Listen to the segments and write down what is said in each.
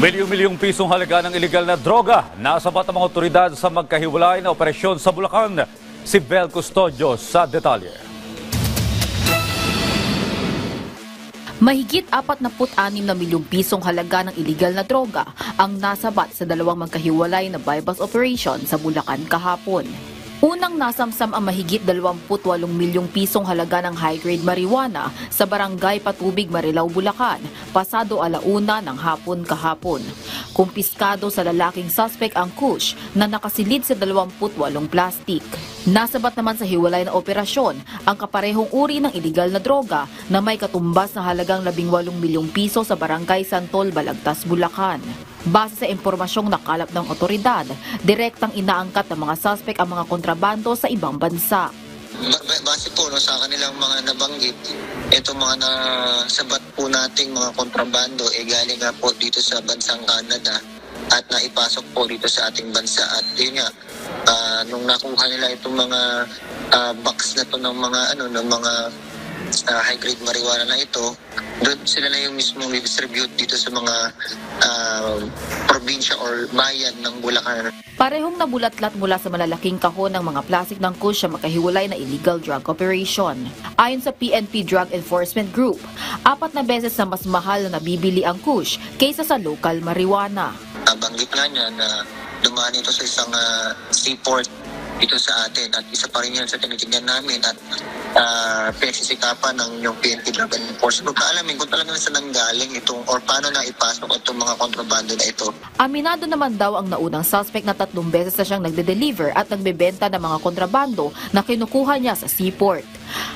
Milyong-milyong pisong halaga ng iligal na droga. Nasabat ang mga otoridad sa magkahiwalay na operasyon sa Bulacan. Si Vel Custodio sa detalye. Mahigit 46 na milyong pisong halaga ng iligal na droga ang nasabat sa dalawang magkahiwalay na bypass operation sa Bulacan kahapon. Unang nasamsam ang mahigit 28 milyong pisong halaga ng high-grade marijuana sa barangay Patubig, Marilao, Bulacan, pasado 1:00 ng hapon kahapon. Kumpiskado sa lalaking suspect ang kush na nakasilid sa 28 plastik. Nasabat naman sa hiwalay na operasyon ang kaparehong uri ng iligal na droga na may katumbas na halagang 18 milyong piso sa barangay Santol, Balagtas, Bulacan. Base sa impormasyong nakalap ng otoridad, direktang inaangkat ng mga suspect ang mga kontrabando sa ibang bansa. Base po sa kanilang mga nabanggit, itong mga nasabat po nating mga kontrabando galing nga po dito sa bansang Canada at naipasok po dito sa ating bansa. At yun nga, nung nakuha nila itong mga box na to ng mga high-grade marijuana na ito, doon sila na yung mismo distribute dito sa mga probinsya or bayan ng Bulacan. Parehong nabulatlat mula sa malalaking kahon ng mga plastik ng kush sa makahiwalay na illegal drug operation. Ayon sa PNP Drug Enforcement Group, 4 na beses na mas mahal na nabibili ang kush kaysa sa local marijuana. Banggit nga niya na dumaan ito sa isang seaport dito sa atin at isa pa rin yan sa tinitignan namin at pinagsisikapan ng yung PNP Drug Enforcement. Kaalamin kung talagang saan nanggaling itong or paano na ipasok itong mga kontrabando na ito. Aminado naman daw ang naunang suspect na 3 beses na siyang nagde-deliver at nagbebenta ng mga kontrabando na kinukuha niya sa seaport.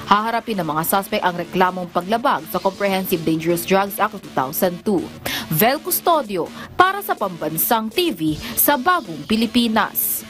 Haharapin ng mga suspect ang reklamong paglabag sa Comprehensive Dangerous Drugs Act of 2002. Vel Custodio para sa Pambansang TV sa Bagong Pilipinas.